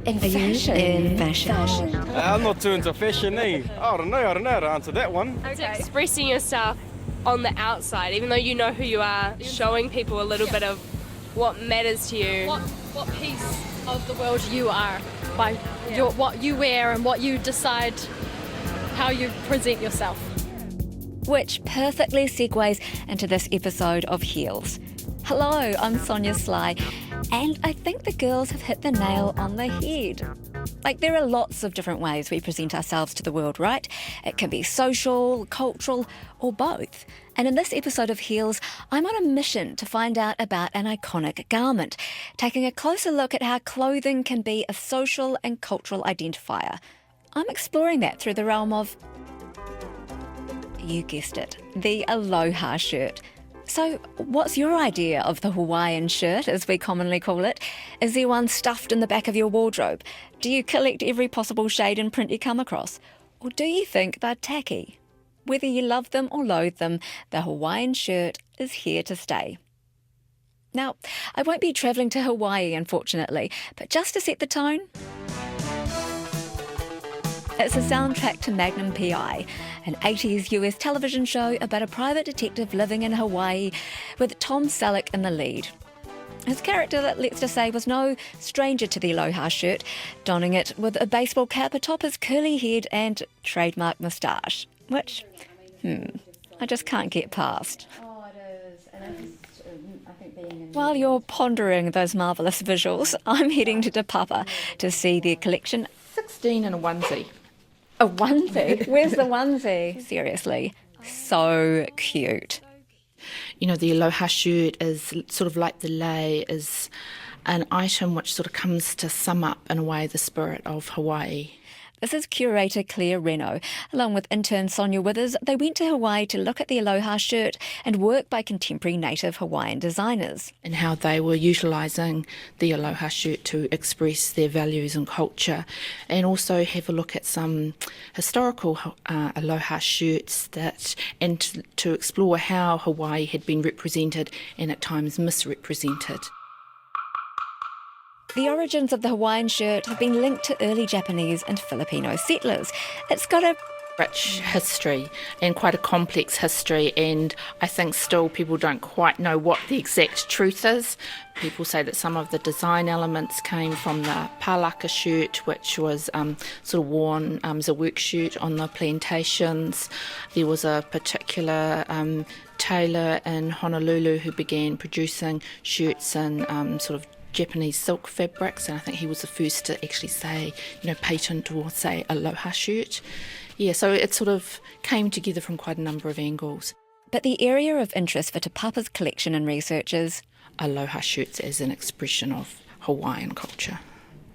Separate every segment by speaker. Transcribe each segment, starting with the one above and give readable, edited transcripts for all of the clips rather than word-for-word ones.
Speaker 1: In fashion.
Speaker 2: In fashion.
Speaker 3: I'm not too into fashion, eh? I don't know how to answer that one.
Speaker 4: It's expressing yourself on the outside, even though you know who you are, showing people a little bit of what matters to you.
Speaker 5: What piece of the world you are by what you wear and what you decide how you present yourself.
Speaker 2: Which perfectly segues into this episode of Heels. Hello, I'm Sonia Sly, and I think the girls have hit the nail on the head. Like, there are lots of different ways we present ourselves to the world, right? It can be social, cultural, or both. And in this episode of Heels, I'm on a mission to find out about an iconic garment, taking a closer look at how clothing can be a social and cultural identifier. I'm exploring that through the realm of, you guessed it, the Aloha shirt. So what's your idea of the Hawaiian shirt, as we commonly call it? Is there one stuffed in the back of your wardrobe? Do you collect every possible shade and print you come across? Or do you think they're tacky? Whether you love them or loathe them, the Hawaiian shirt is here to stay. Now, I won't be travelling to Hawaii, unfortunately, but just to set the tone, it's a soundtrack to Magnum P.I., an 80s US television show about a private detective living in Hawaii with Tom Selleck in the lead. His character, let's just say, was no stranger to the Aloha shirt, donning it with a baseball cap atop his curly head and trademark moustache, which, I just can't get past.
Speaker 1: Oh, it is. And I think being in...
Speaker 2: While you're pondering those marvellous visuals, I'm heading to Te Papa to see their collection.
Speaker 6: 16 in a onesie.
Speaker 2: A onesie? Where's the onesie? Seriously, so cute.
Speaker 6: You know, the Aloha shirt is sort of like the lei, is an item which sort of comes to sum up in a way the spirit of Hawaii.
Speaker 2: This is curator Claire Reno. Along with intern Sonia Withers, they went to Hawaii to look at the Aloha shirt and work by contemporary native Hawaiian designers.
Speaker 6: And how they were utilising the Aloha shirt to express their values and culture, and also have a look at some historical Aloha shirts to explore how Hawaii had been represented and at times misrepresented.
Speaker 2: The origins of the Hawaiian shirt have been linked to early Japanese and Filipino settlers. It's got a
Speaker 6: rich history and quite a complex history, and I think still people don't quite know what the exact truth is. People say that some of the design elements came from the palaka shirt, which was sort of worn as a work shirt on the plantations. There was a particular tailor in Honolulu who began producing shirts in sort of Japanese silk fabrics, and I think he was the first to actually say, patent or say Aloha shirt. Yeah, so it sort of came together from quite a number of angles.
Speaker 2: But the area of interest for Te Papa's collection and research is
Speaker 6: Aloha shirts as an expression of Hawaiian culture.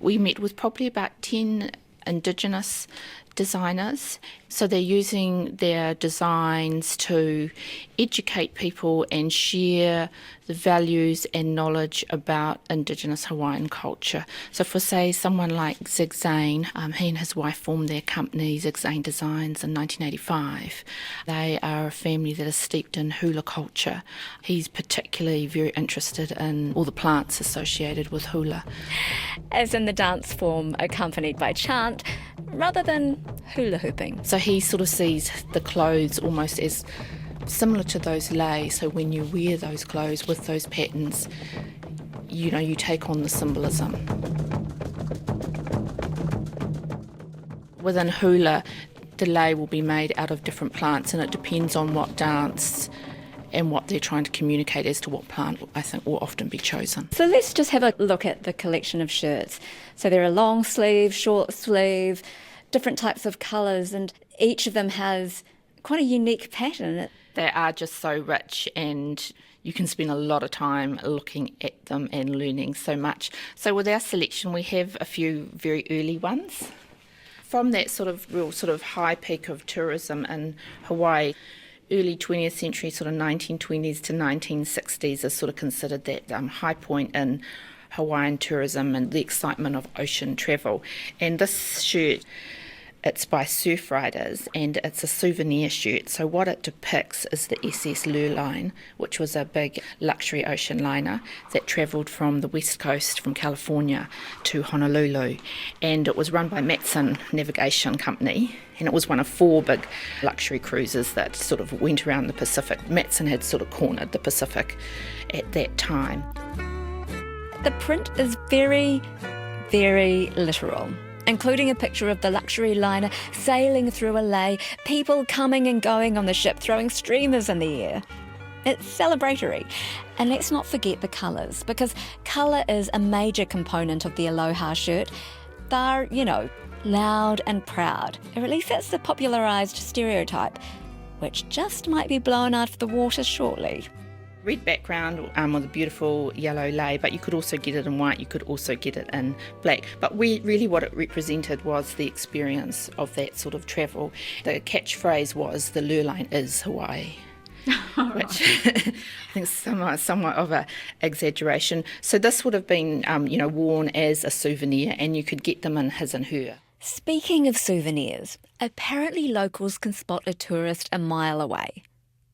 Speaker 6: We met with probably about 10 Indigenous designers, so they're using their designs to educate people and share the values and knowledge about Indigenous Hawaiian culture. So for, say, someone like Zig Zane, he and his wife formed their company, Zig Zane Designs, in 1985. They are a family that is steeped in hula culture. He's particularly very interested in all the plants associated with hula.
Speaker 2: As in the dance form accompanied by chant, rather than hula hooping.
Speaker 6: So he sort of sees the clothes almost as similar to those lei. So when you wear those clothes with those patterns, you take on the symbolism. Within hula, the lei will be made out of different plants, and it depends on what dance and what they're trying to communicate as to what plant, I think, will often be chosen.
Speaker 2: So let's just have a look at the collection of shirts. So there are long sleeve, short sleeve, different types of colours, and each of them has quite a unique pattern.
Speaker 6: They are just so rich, and you can spend a lot of time looking at them and learning so much. So with our selection, we have a few very early ones. From that sort of real sort of high peak of tourism in Hawaii, early 20th century, sort of 1920s to 1960s is sort of considered that high point in Hawaiian tourism and the excitement of ocean travel. And this shirt It's by surf riders and it's a souvenir shirt. So what it depicts is the SS Lurline, which was a big luxury ocean liner that travelled from the west coast, from California to Honolulu. And it was run by Matson Navigation Company. And it was one of 4 big luxury cruises that sort of went around the Pacific. Matson had sort of cornered the Pacific at that time.
Speaker 2: The print is very, very literal, including a picture of the luxury liner sailing through a lay, people coming and going on the ship, throwing streamers in the air. It's celebratory. And let's not forget the colours, because colour is a major component of the Aloha shirt. They're, loud and proud, or at least that's the popularised stereotype, which just might be blown out of the water shortly.
Speaker 6: Red background with a beautiful yellow lei, but you could also get it in white, you could also get it in black. But really what it represented was the experience of that sort of travel. The catchphrase was, "The Lurline is Hawaii." Which I think is somewhat of an exaggeration. So this would have been, worn as a souvenir, and you could get them in his and her.
Speaker 2: Speaking of souvenirs, apparently locals can spot a tourist a mile away.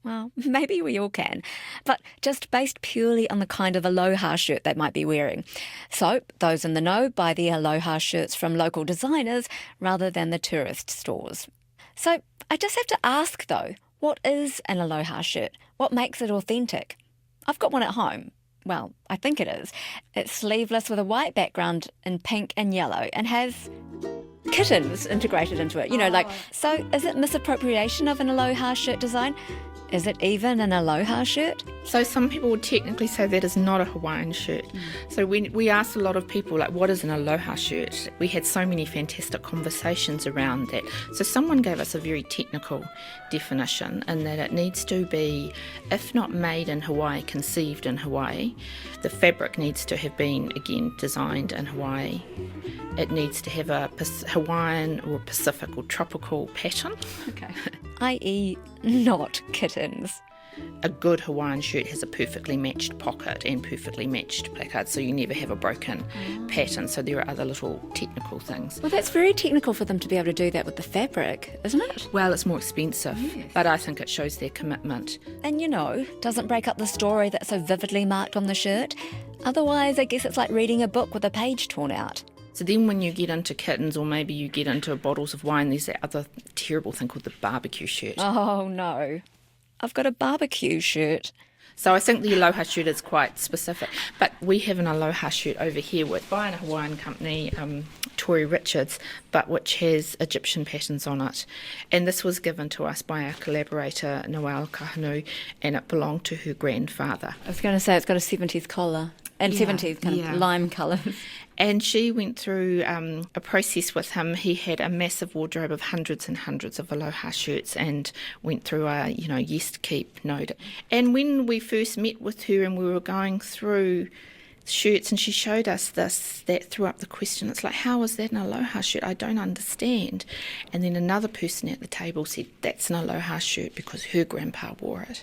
Speaker 2: Well, maybe we all can, but just based purely on the kind of Aloha shirt they might be wearing. So those in the know buy the Aloha shirts from local designers rather than the tourist stores. So I just have to ask though, what is an Aloha shirt? What makes it authentic? I've got one at home. Well, I think it is. It's sleeveless with a white background in pink and yellow and has kittens integrated into it. So is it misappropriation of an Aloha shirt design? Is it even an Aloha shirt?
Speaker 6: So some people would technically say that is not a Hawaiian shirt. So when we asked a lot of people, what is an Aloha shirt? We had so many fantastic conversations around that. So someone gave us a very technical definition in that it needs to be, if not made in Hawaii, conceived in Hawaii. The fabric needs to have been, again, designed in Hawaii. It needs to have a Hawaiian or Pacific or tropical pattern.
Speaker 2: Okay. i.e. not kittens.
Speaker 6: A good Hawaiian shirt has a perfectly matched pocket and perfectly matched placard, so you never have a broken pattern. So there are other little technical things.
Speaker 2: Well, that's very technical for them to be able to do that with the fabric, isn't it?
Speaker 6: Well, it's more expensive, but I think it shows their commitment.
Speaker 2: And doesn't break up the story that's so vividly marked on the shirt. Otherwise, I guess it's like reading a book with a page torn out.
Speaker 6: So then when you get into kittens, or maybe you get into bottles of wine, there's that other terrible thing called the barbecue shirt.
Speaker 2: Oh no, I've got a barbecue shirt.
Speaker 6: So I think the Aloha shirt is quite specific. But we have an Aloha shirt over here by a Hawaiian company, Tory Richards, but which has Egyptian patterns on it. And this was given to us by our collaborator, Noel Kahanu, and it belonged to her grandfather.
Speaker 2: I was going to say it's got a 70s collar and 70s kind of lime colours.
Speaker 6: And she went through a process with him. He had a massive wardrobe of hundreds and hundreds of Aloha shirts and went through a, yes to keep note. And when we first met with her and we were going through shirts and she showed us this, that threw up the question. It's like, how is that an Aloha shirt? I don't understand. And then another person at the table said, that's an Aloha shirt because her grandpa wore it.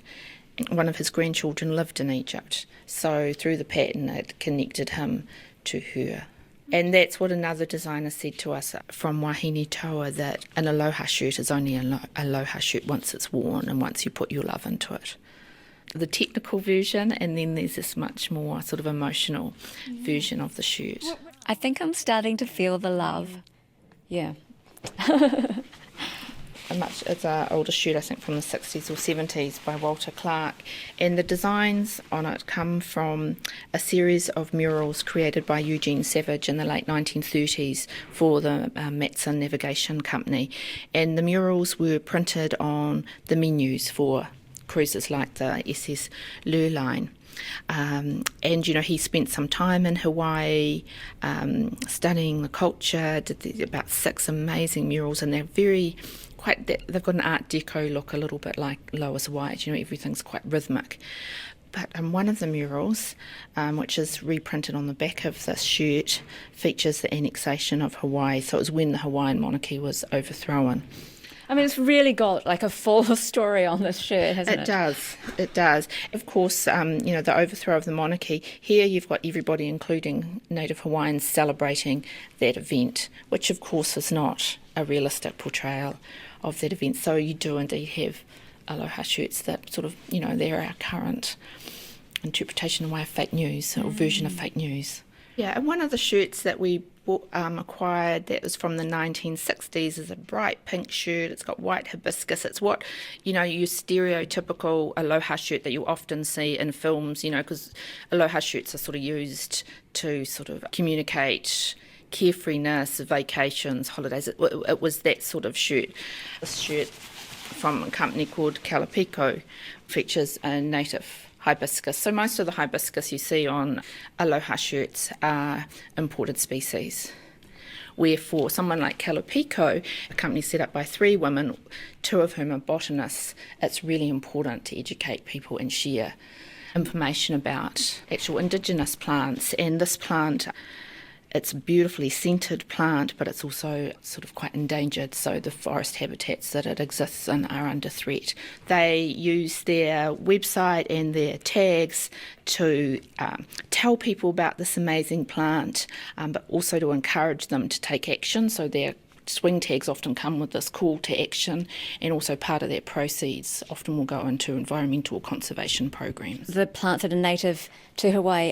Speaker 6: And one of his grandchildren lived in Egypt. So through the pattern, it connected him to her. And that's what another designer said to us from Wahine Toa, that an Aloha shirt is only an Aloha shirt once it's worn and once you put your love into it. The technical version, and then there's this much more sort of emotional version of the shirt.
Speaker 2: I think I'm starting to feel the love. Yeah.
Speaker 6: It's an older shirt, I think, from the 60s or 70s by Walter Clark. And the designs on it come from a series of murals created by Eugene Savage in the late 1930s for the Matson Navigation Company. And the murals were printed on the menus for cruises like the SS Lurline. And he spent some time in Hawaii studying the culture, did about 6 amazing murals, and they're they've got an Art Deco look, a little bit like Lois White, everything's quite rhythmic. But one of the murals, which is reprinted on the back of this shirt, features the annexation of Hawaii. So it was when the Hawaiian monarchy was overthrown.
Speaker 2: I mean, it's really got like a full story on this shirt, hasn't it?
Speaker 6: It does. Of course, the overthrow of the monarchy. Here you've got everybody, including Native Hawaiians, celebrating that event, which of course is not a realistic portrayal of that event. So you do indeed have Aloha shirts that sort of, they're our current interpretation and way of fake news, or version of fake news. Yeah, and one of the shirts that we acquired that was from the 1960s is a bright pink shirt. It's got white hibiscus. It's what, your stereotypical Aloha shirt that you often see in films, because Aloha shirts are sort of used to sort of communicate carefreeness, vacations, holidays. It was that sort of shirt. This shirt from a company called Kalapiko features a native hibiscus. So most of the hibiscus you see on Aloha shirts are imported species. Wherefore, someone like Kalapiko, a company set up by 3 women, 2 of whom are botanists, it's really important to educate people and share information about actual indigenous plants. And this plant, it's a beautifully scented plant, but it's also sort of quite endangered, so the forest habitats that it exists in are under threat. They use their website and their tags to tell people about this amazing plant, but also to encourage them to take action. So their swing tags often come with this call to action, and also part of their proceeds often will go into environmental conservation programs.
Speaker 2: The plants that are native to Hawaii,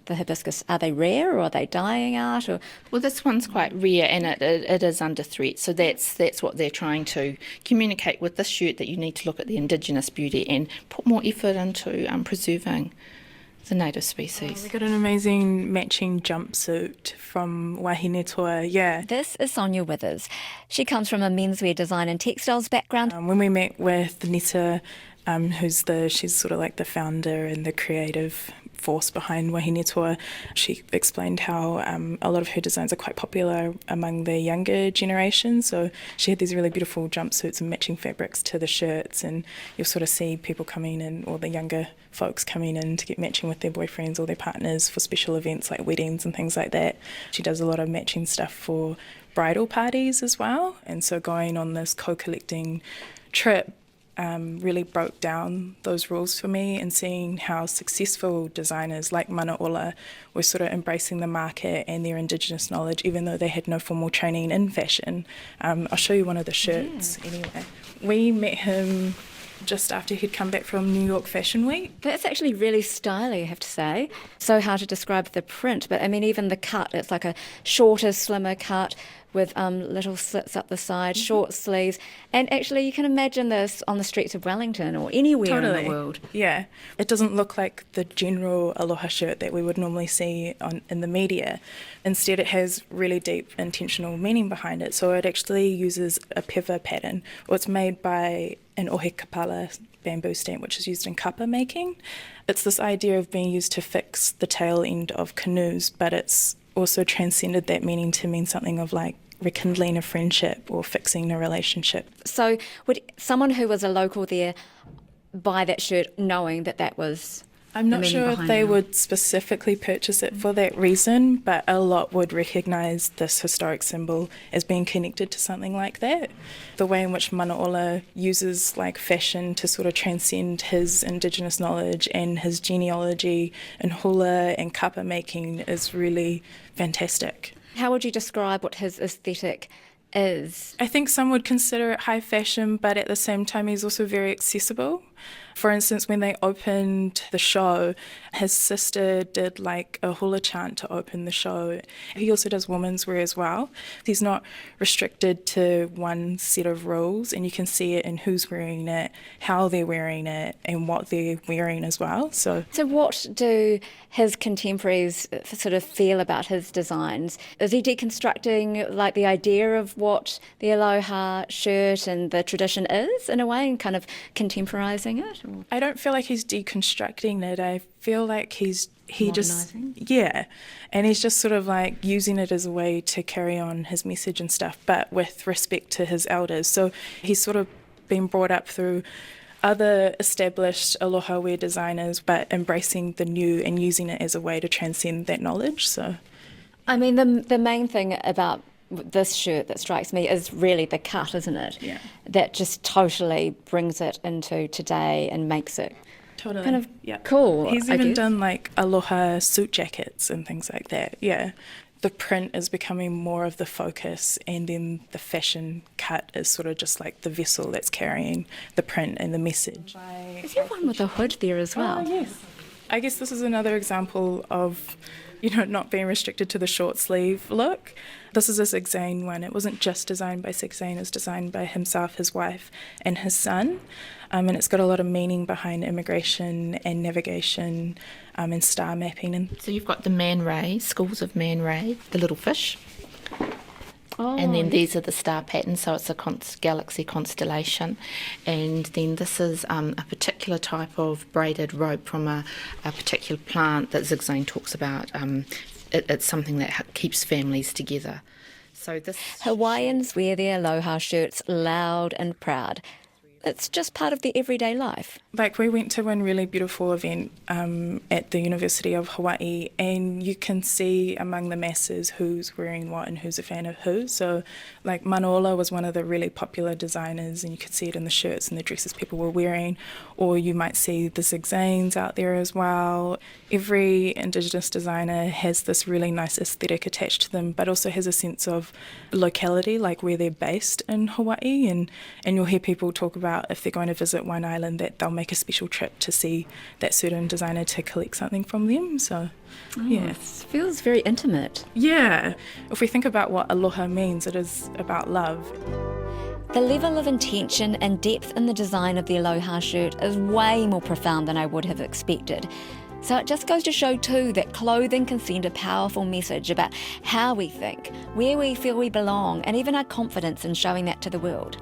Speaker 2: the hibiscus, are they rare or are they dying out? Or
Speaker 6: Well, this one's quite rare, and it is under threat. So that's what they're trying to communicate with this shirt, that you need to look at the indigenous beauty and put more effort into preserving the native species.
Speaker 7: We got an amazing matching jumpsuit from Wahine Toa, yeah.
Speaker 2: This is Sonia Withers. She comes from a menswear design and textiles background.
Speaker 7: When we met with Nita, she's sort of like the founder and the creative force behind Wahine Toa, she explained how a lot of her designs are quite popular among the younger generation. So she had these really beautiful jumpsuits and matching fabrics to the shirts, and you'll sort of see people coming in, or the younger folks coming in to get matching with their boyfriends or their partners for special events like weddings and things like that. She does a lot of matching stuff for bridal parties as well, and so going on this co-collecting trip really broke down those rules for me, and seeing how successful designers like Manaola were sort of embracing the market and their indigenous knowledge, even though they had no formal training in fashion. I'll show you one of the shirts anyway. We met him just after he'd come back from New York Fashion Week.
Speaker 2: That's actually really stylish, I have to say. So hard to describe the print, but I mean, even the cut, it's like a shorter, slimmer cut with little slits up the side, short sleeves. And actually, you can imagine this on the streets of Wellington or anywhere in the world.
Speaker 7: Yeah. It doesn't look like the general Aloha shirt that we would normally see in the media. Instead, it has really deep intentional meaning behind it. So it actually uses a peva pattern, or it's made by an ohe kapala bamboo stamp, which is used in kapa making. It's this idea of being used to fix the tail end of canoes, but it's also transcended that meaning to mean something of like rekindling a friendship or fixing a relationship.
Speaker 2: So would someone who was a local there buy that shirt knowing that that was
Speaker 7: I'm not sure if they would specifically purchase it for that reason, but a lot would recognise this historic symbol as being connected to something like that. The way in which Manaola uses like fashion to sort of transcend his indigenous knowledge and his genealogy in hula and kapa making is really fantastic.
Speaker 2: How would you describe what his aesthetic is?
Speaker 7: I think some would consider it high fashion, but at the same time he's also very accessible. For instance, when they opened the show, his sister did like a hula chant to open the show. He also does women's wear as well. He's not restricted to one set of rules, and you can see it in who's wearing it, how they're wearing it, and what they're wearing as well. So
Speaker 2: what do his contemporaries sort of feel about his designs? Is he deconstructing like the idea of what the Aloha shirt and the tradition is in a way, and kind of contemporising it? Or?
Speaker 7: I don't feel like he's deconstructing it. I feel like he just and he's just sort of like using it as a way to carry on his message and stuff, but with respect to his elders. So he's sort of been brought up through other established Aloha wear designers, but embracing the new and using it as a way to transcend that knowledge. So
Speaker 2: I mean, the main thing about this shirt that strikes me is really the cut, isn't it?
Speaker 7: Yeah.
Speaker 2: That just totally brings it into today and makes it
Speaker 7: totally
Speaker 2: kind of cool.
Speaker 7: He's even done like Aloha suit jackets and things like that. Yeah. the print is becoming more of the focus, and then the fashion cut is sort of just like the vessel that's carrying the print and the message.
Speaker 2: Is there one with a hood there as well?
Speaker 7: Oh, yes. I guess this is another example of, not being restricted to the short sleeve look. This is a Zig Zane one. It wasn't just designed by Zig Zane, it was designed by himself, his wife, and his son. And it's got a lot of meaning behind immigration and navigation and star mapping. And
Speaker 6: So you've got the Man Ray, schools of Man Ray, the little fish.
Speaker 2: Oh,
Speaker 6: And then these are the star patterns, so it's a galaxy constellation. And then this is a particular type of braided rope from a particular plant that Zig Zane talks about. It's something that keeps families together. So this
Speaker 2: Hawaiians wear their aloha shirts loud and proud. It's just part of their everyday life.
Speaker 7: like we went to one really beautiful event at the University of Hawaii, and you can see among the masses who's wearing what and who's a fan of who. So like Manola was one of the really popular designers, and you could see it in the shirts and the dresses people were wearing, or you might see the Zig Zanes out there as well. Every Indigenous designer has this really nice aesthetic attached to them, but also has a sense of locality, like where they're based in Hawaii, and you'll hear people talk about if they're going to visit one island that they'll make a special trip to see that certain designer to collect something from them. So yeah,
Speaker 2: It feels very intimate.
Speaker 7: yeah, if we think about what aloha means, it is about love.
Speaker 2: The level of intention and depth in the design of the aloha shirt is way more profound than I would have expected. So it just goes to show too that clothing can send a powerful message about how we think, where we feel we belong, and even our confidence in showing that to the world.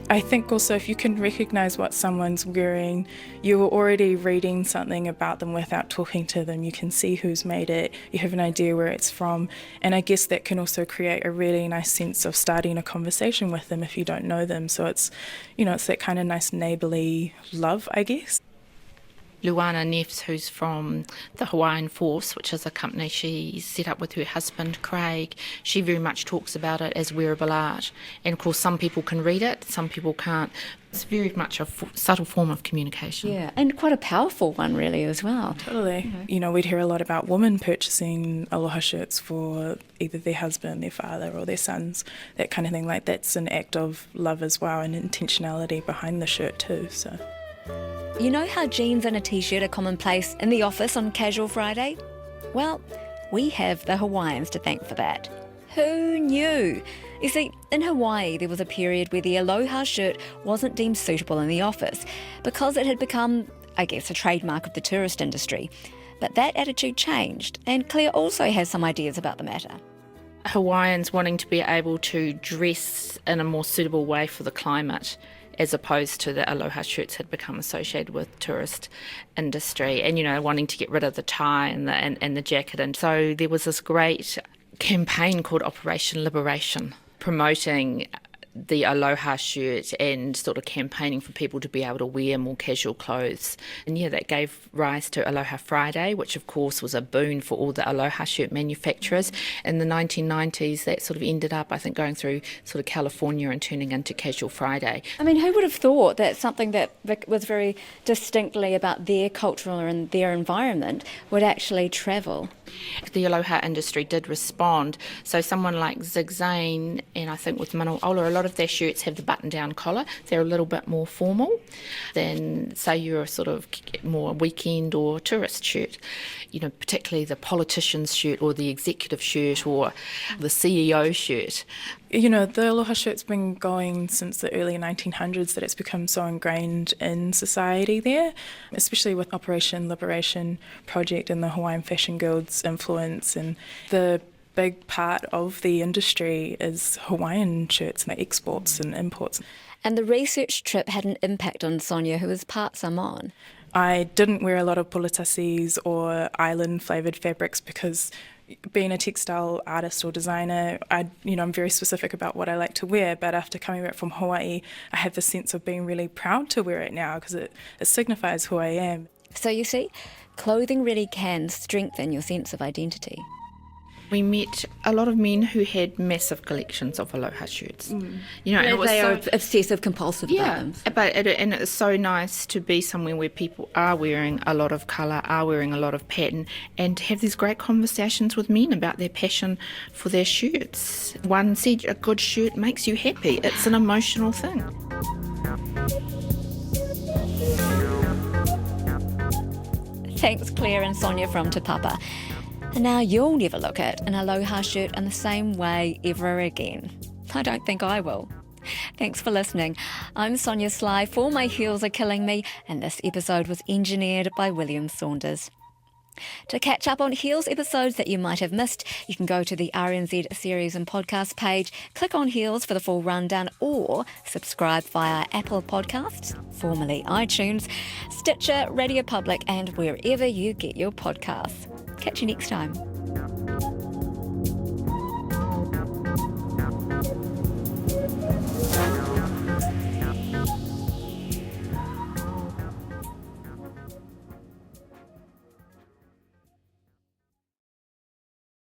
Speaker 7: I think also if you can recognise what someone's wearing, you're already reading something about them without talking to them. You can see who's made it, you have an idea where it's from, and I guess that can also create a really nice sense of starting a conversation with them if you don't know them. So it's, it's that kind of nice neighbourly love, I guess.
Speaker 6: Luana Neffs, who's from the Hawaiian Force, which is a company she set up with her husband Craig, she very much talks about it as wearable art. And of course some people can read it, some people can't. It's very much a subtle form of communication.
Speaker 2: Yeah, and quite a powerful one really as well.
Speaker 7: Totally. We'd hear a lot about women purchasing aloha shirts for either their husband, their father or their sons, that kind of thing. Like that's an act of love as well, and intentionality behind the shirt too. So.
Speaker 2: You know how jeans and a t-shirt are commonplace in the office on Casual Friday? Well, we have the Hawaiians to thank for that. Who knew? You see, in Hawaii there was a period where the aloha shirt wasn't deemed suitable in the office because it had become, I guess, a trademark of the tourist industry. But that attitude changed, and Claire also has some ideas about the matter.
Speaker 6: Hawaiians wanting to be able to dress in a more suitable way for the climate, as opposed to the aloha shirts had become associated with tourist industry, and wanting to get rid of the tie and the jacket. And so there was this great campaign called Operation Liberation, promoting the aloha shirt and sort of campaigning for people to be able to wear more casual clothes. And that gave rise to Aloha Friday, which of course was a boon for all the aloha shirt manufacturers. In the 1990s, that sort of ended up, I think, going through sort of California and turning into Casual Friday.
Speaker 2: I mean, who would have thought that something that was very distinctly about their culture and their environment would actually travel?
Speaker 6: The aloha industry did respond. So someone like Zig Zane, and I think with Manola, a lot of their shirts have the button-down collar. They're a little bit more formal than, say, your sort of more weekend or tourist shirt. Particularly the politician's shirt or the executive shirt or the CEO shirt.
Speaker 7: The aloha shirt's been going since the early 1900s, that it's become so ingrained in society there, especially with Operation Liberation Project and the Hawaiian Fashion Guild's influence. And the big part of the industry is Hawaiian shirts and exports and imports.
Speaker 2: And the research trip had an impact on Sonia, who was part Samoan.
Speaker 7: I didn't wear a lot of pulitasis or island-flavoured fabrics because being a textile artist or designer, I'm very specific about what I like to wear, but after coming back from Hawaii, I have the sense of being really proud to wear it now because it signifies who I am.
Speaker 2: So you see, clothing really can strengthen your sense of identity.
Speaker 6: We met a lot of men who had massive collections of Aloha shirts. You know, and it was
Speaker 2: They
Speaker 6: so,
Speaker 2: are obsessive compulsive about them.
Speaker 6: and it's so nice to be somewhere where people are wearing a lot of colour, are wearing a lot of pattern, and have these great conversations with men about their passion for their shirts. One said a good shirt makes you happy. It's an emotional thing.
Speaker 2: Thanks Claire and Sonia from Te Papa. And now you'll never look at an Aloha shirt in the same way ever again. I don't think I will. Thanks for listening. I'm Sonia Sly for My Heels Are Killing Me, and this episode was engineered by William Saunders. To catch up on Heels episodes that you might have missed, you can go to the RNZ series and podcast page, click on Heels for the full rundown, or subscribe via Apple Podcasts, formerly iTunes, Stitcher, Radio Public, and wherever you get your podcasts. Catch you next time.